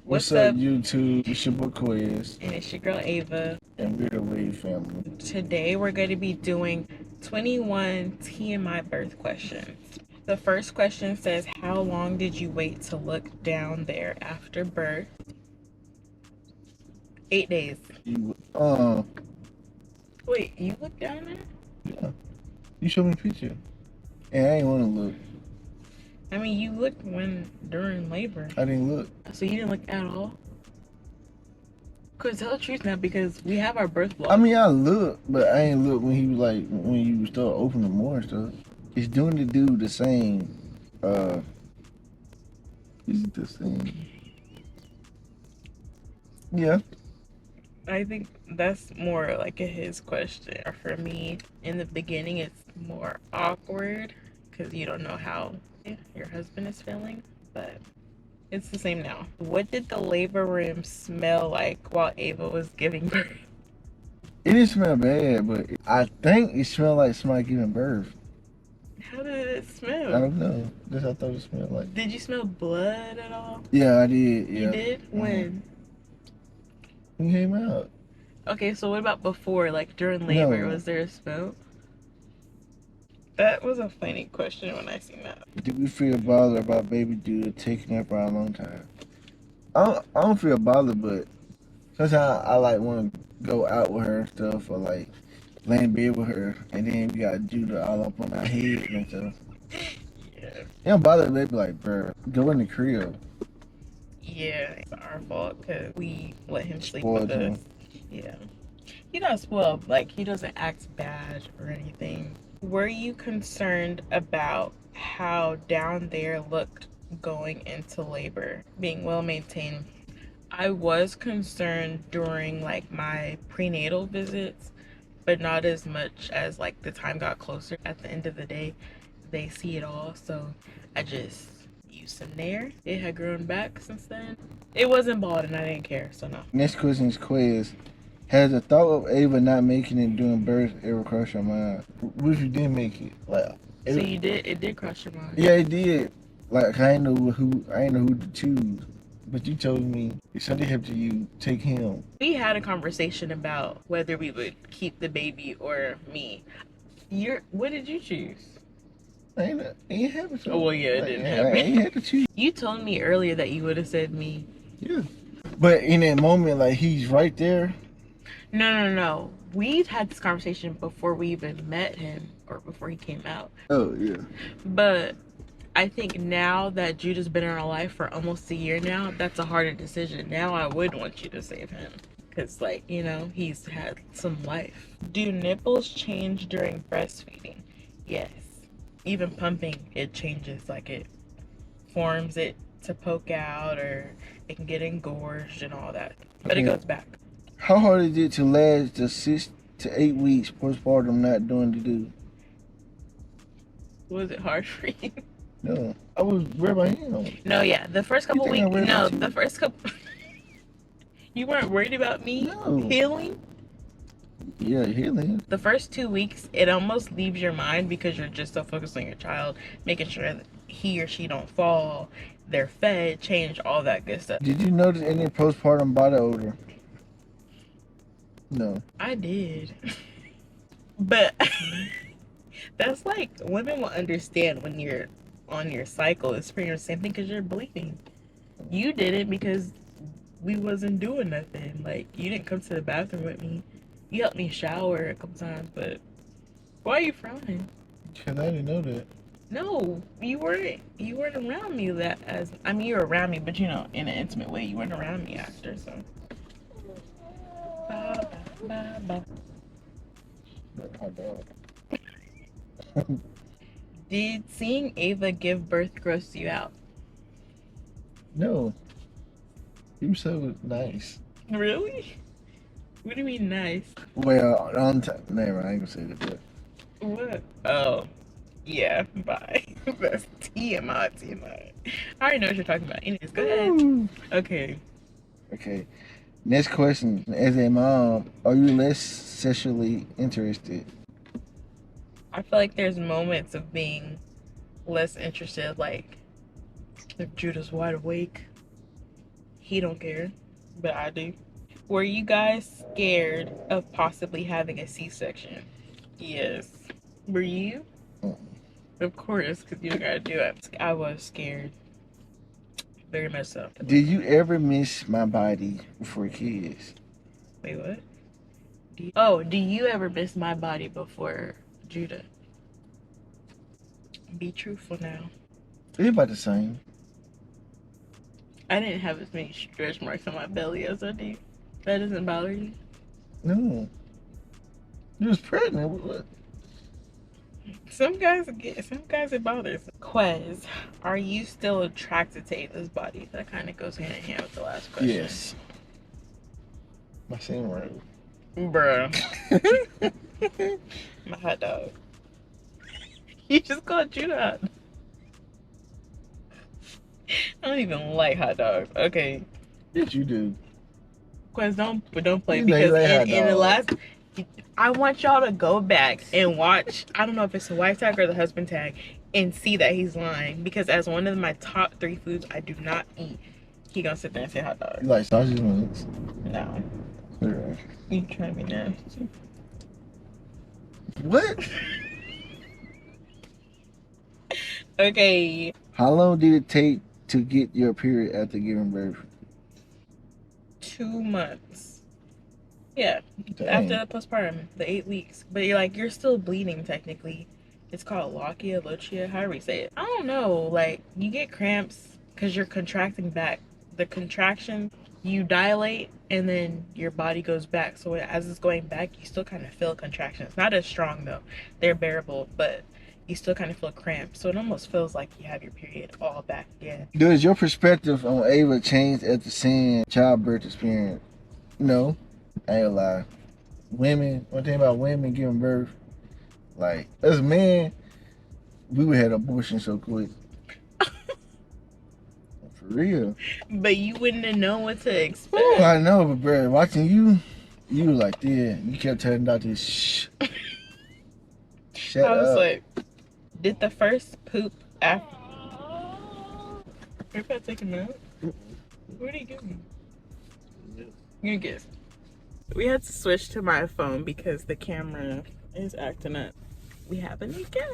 What's up, YouTube? It's your boy Quiz, And it's your girl Ava. and we're the Wave family. Today we're going to be doing 21 TMI birth questions. The first question says, how long did you wait to look down there after birth? 8 days. You, Wait, you looked down there? yeah, you showed me a picture, and I ain't want to look. I mean, you looked during labor. I didn't look. So you didn't look at all? Cause tell the truth now, because we have our birth vlog. I mean, I looked, but I ain't look when he was like when you start opening more and stuff. It's doing the dude the same. Is it the same? Yeah. I think that's more like a his question. For me, in the beginning, it's more awkward because you don't know how your husband is feeling, but it's the same now. What did the labor room smell like while Ava was giving birth? It didn't smell bad, but I think it smelled like somebody giving birth. How did it smell? I don't know. That's what I thought it smelled like. Did you smell blood at all? Yeah, I did. Yeah. You did? When? When he came out. Okay, so what about before, like during labor? No. Was there a smell? That was a funny question when I seen that. Do we feel bothered about baby due taking up for a long time? I don't feel bothered, but sometimes I like want to go out with her and stuff, or like lay in bed with her, and then we got Judah all up on our head and stuff. Yeah. It don't bother me. They be like, bro, go in the crib. Yeah, it's our fault because we let him sleep Spoiled with him. us. Yeah. He not spoiled. Like, he doesn't act bad or anything. Were you concerned about how down there looked going into labor, being well maintained? I was concerned during like my prenatal visits, but not as much as like the time got closer. At the end of the day, they see it all, so I just used some Nair. It had grown back since then. It wasn't bald and I didn't care, so no. Next question is quiz. Has the thought of Ava not making it during birth ever crossed your mind? What if you did make it? Like, So you did? It did cross your mind? Yeah, it did. Like I ain't know who to choose, but you told me if something happened to you, take him. We had a conversation about whether we would keep the baby or me. What did you choose? Ain't happened to. Oh well, yeah, it like, didn't I happen. ain't had to choose. You told me earlier that you would have said me. Yeah, but in that moment, like he's right there. No. We've had this conversation before we even met him or before he came out. Oh yeah. But I think now that Judah's been in our life for almost a year now, that's a harder decision. Now I would want you to save him. Because, like, you know, he's had some life. Do nipples change during breastfeeding? Yes. Even pumping, it changes. Like, it forms it to poke out or it can get engorged and all that. But it goes back. How hard is it to last the 6 to 8 weeks postpartum not doing the do? Was it hard for you? No, I was worried about him. No, yeah. The first couple weeks. No, the first couple. You weren't worried about me healing? Yeah, healing. The first 2 weeks, it almost leaves your mind because you're just so focused on your child, making sure that he or she don't fall, they're fed, change, all that good stuff. Did you notice any postpartum body odor? No. I did. But that's like, women will understand when you're on your cycle. It's pretty much the same thing because you're bleeding. You did it because we wasn't doing nothing. Like, you didn't come to the bathroom with me. You helped me shower a couple times, but why are you frowning? Because I didn't know that. No, you weren't around me you were around me, but you know, in an intimate way. You weren't around me after, so. Bye. Did seeing Ava give birth gross you out? No. You were so nice. Really? What do you mean nice? Well, on time. Never, I ain't gonna say that. But... What? Oh, yeah. Bye. That's TMI. I already know what you're talking about. Anyways, go ahead. Okay. Next question. As a mom, are you less sexually interested? I feel like there's moments of being less interested, like if Judah's wide awake, He don't care, but I do. Were you guys scared of possibly having a C-section? Yes. Were you? Of course, because you gotta do it. I was scared. Very much so. Did you ever miss my body before kids? Wait, what? Do you ever miss my body before Judah? Be truthful now. It's about the same. I didn't have as many stretch marks on my belly as I do. That doesn't bother you? No. You was pregnant. What? Some guys it bothers. Quez, are you still attracted to Ayla's body? That kind of goes hand in hand with the last question. Yes. My same word. Bruh. My hot dog. You just called Judah hot. I don't even like hot dogs. Okay. Yes, you do. Quez, don't play You know you because like in the hot last, I want y'all to go back and watch. I don't know if it's the wife tag or the husband tag, and see that he's lying. Because as one of my top 3 foods I do not eat, he gonna sit there and say hot dog. You like sausage wings? No, Clear. you trying to be nasty. What? Okay. How long did it take to get your period after giving birth? 2 months. Yeah. Dang. After the postpartum, the 8 weeks. But you're still bleeding technically. It's called lochia, however you say it. I don't know. Like, you get cramps because you're contracting back. The contraction, you dilate and then your body goes back. So as it's going back, you still kind of feel contractions. Not as strong though. They're bearable, but you still kind of feel cramps. So it almost feels like you have your period all back again. Does your perspective on Ava change after seeing childbirth experience? No. I ain't gonna lie. One thing about women giving birth, like, as a man, we would have abortion so quick. For real. But you wouldn't have known what to expect. Oh, I know, but bro, watching you were like, yeah, you kept telling the doctor, shh. Shut I was up. like, did the first poop after? You're about to take a nap? What are you doing? You guess. We had to switch to my phone because the camera is acting up. We have a new guest.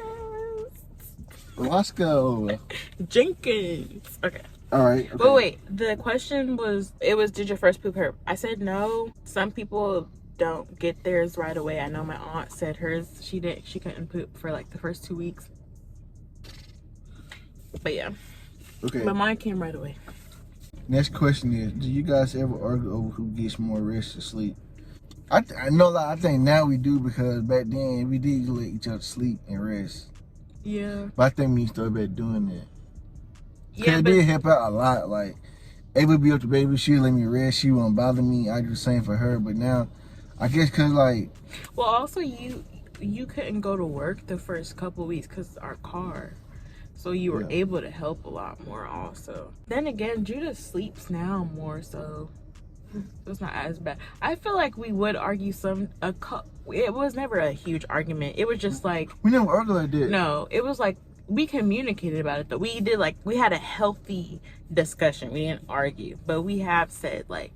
Roscoe. Jenkins. Okay. All right. Okay. But wait, the question was, did your first poop hurt? I said no. Some people don't get theirs right away. I know my aunt said hers, she couldn't poop for like the first 2 weeks. But yeah. Okay. But mine came right away. Next question is, do you guys ever argue over who gets more rest or sleep? I know that I think now we do, because back then we did let each other sleep and rest. Yeah. But I think we started back doing that. Yeah, it did help out a lot. Like, Ava would be up to baby, she would let me rest, she wouldn't bother me. I do the same for her. But now, I guess because like... Well, also you couldn't go to work the first couple weeks because our car. So you were able to help a lot more also. Then again, Judah sleeps now more, so it's not as bad. I feel like we would argue it was never a huge argument. It was just like... We never argued like that. No, it was like, we communicated about it though. We had a healthy discussion. We didn't argue. But we have said like,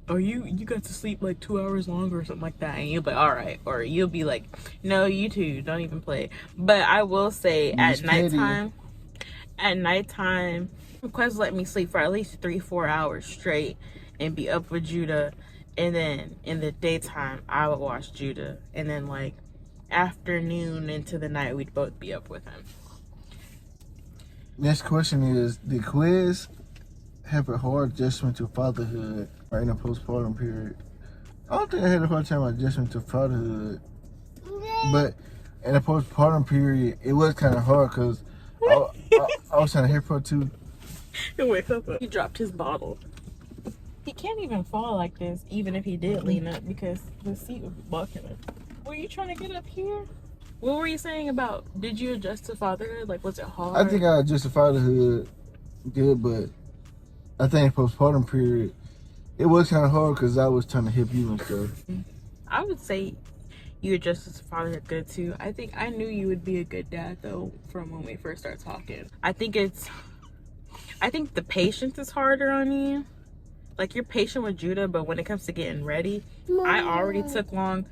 oh, you got to sleep like 2 hours longer or something like that, and you'll be all right, or you'll be like, no, you two don't even play. But I will say, at nighttime, Quez let me sleep for at least 3-4 hours straight and be up with Judah, and then in the daytime I would watch Judah, and then like afternoon into the night we'd both be up with him. Next question is, did Quez have a hard adjustment to fatherhood or in a postpartum period? I don't think I had a hard time adjusting to fatherhood, but in a postpartum period, it was kind of hard because I was trying to help her too. Wake up. He dropped his bottle. He can't even fall like this, even if he did lean up, because the seat would be blocking him. Were you trying to get up here? What were you saying about, did you adjust to fatherhood? Like, was it hard? I think I adjusted fatherhood good, but I think postpartum period, it was kind of hard because I was trying to help you and stuff. I would say you adjusted to fatherhood good too. I think I knew you would be a good dad though from when we first started talking. I think the patience is harder on you. Like, you're patient with Judah, but when it comes to getting ready, I already took long.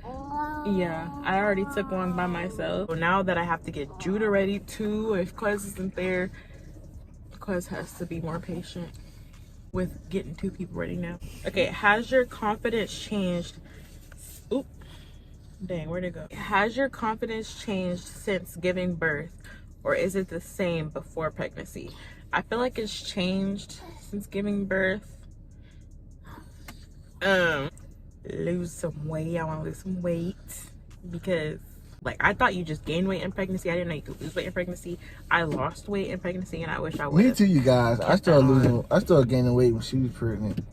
Yeah, I already took long by myself. So now that I have to get Judah ready too, if Quez isn't there, Quez has to be more patient with getting 2 people ready now. Okay, has your confidence changed? Oop, dang, where'd it go? Has your confidence changed since giving birth, or is it the same before pregnancy? I feel like it's changed since giving birth. Lose some weight. I want to lose some weight because, like, I thought you just gain weight in pregnancy. I didn't know you could lose weight in pregnancy. I lost weight in pregnancy, and I wish I would. Me too, you guys. I started gaining weight when she was pregnant.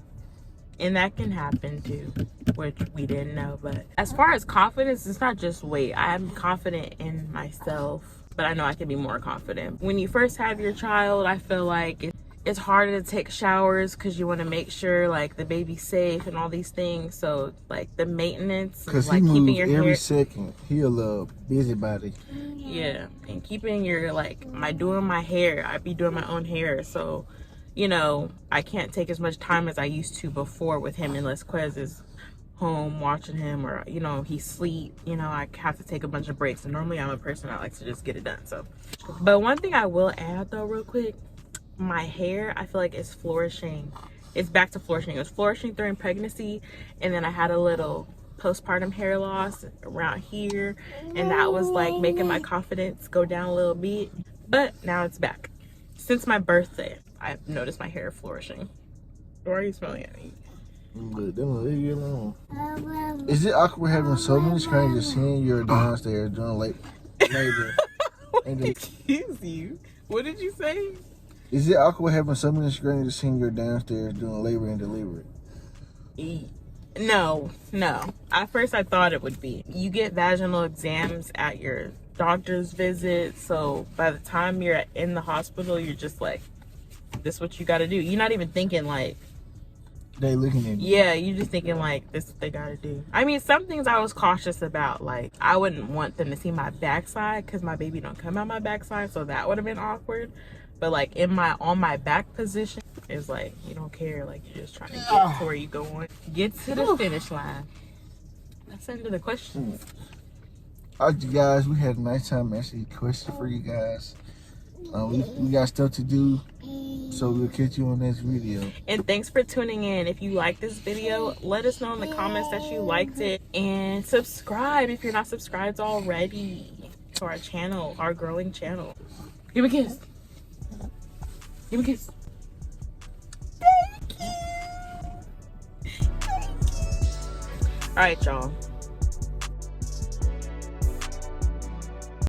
And that can happen too, which we didn't know. But as far as confidence, it's not just weight. I'm confident in myself, but I know I can be more confident. When you first have your child, I feel like it's harder to take showers because you want to make sure like the baby's safe and all these things. So like the maintenance, because like he keeping moves your every hair. second. He a little busybody. Yeah, and keeping your doing my hair. I be doing my own hair, so you know I can't take as much time as I used to before with him unless Quez is home watching him, or you know he sleep. You know I have to take a bunch of breaks, and normally I'm a person that likes to just get it done. So, but one thing I will add though real quick, my hair I feel like is flourishing. It's back to flourishing. It was flourishing during pregnancy, and then I had a little postpartum hair loss around here, and that was like making my confidence go down a little bit, but now it's back. Since my birthday I've noticed my hair flourishing. Why are you smelling at me? But they don't leave you alone. Is it awkward having so many strangers seeing you're downstairs during labor? Excuse you, what did you say? Is it awkward having so many strangers seeing you're downstairs doing labor and delivery? No. At first I thought it would be. You get vaginal exams at your doctor's visit, so by the time you're in the hospital, you're just like, this is what you gotta do. You're not even thinking like, they looking at you. Yeah, you're just thinking like, this is what they gotta do. I mean, some things I was cautious about, like I wouldn't want them to see my backside because my baby don't come out my backside, so that would have been awkward. But like on my back position, it's like you don't care, like you're just trying to get to where you going, get to the finish line. That's the end of the questions. All right, you guys, we had a nice time answering your question for you guys. We got stuff to do, so we'll catch you on next video. And thanks for tuning in. If you like this video, let us know in the comments that you liked it, and subscribe if you're not subscribed already to our channel, our growing channel. Give me a kiss. Give me a kiss. Thank you. All right, y'all.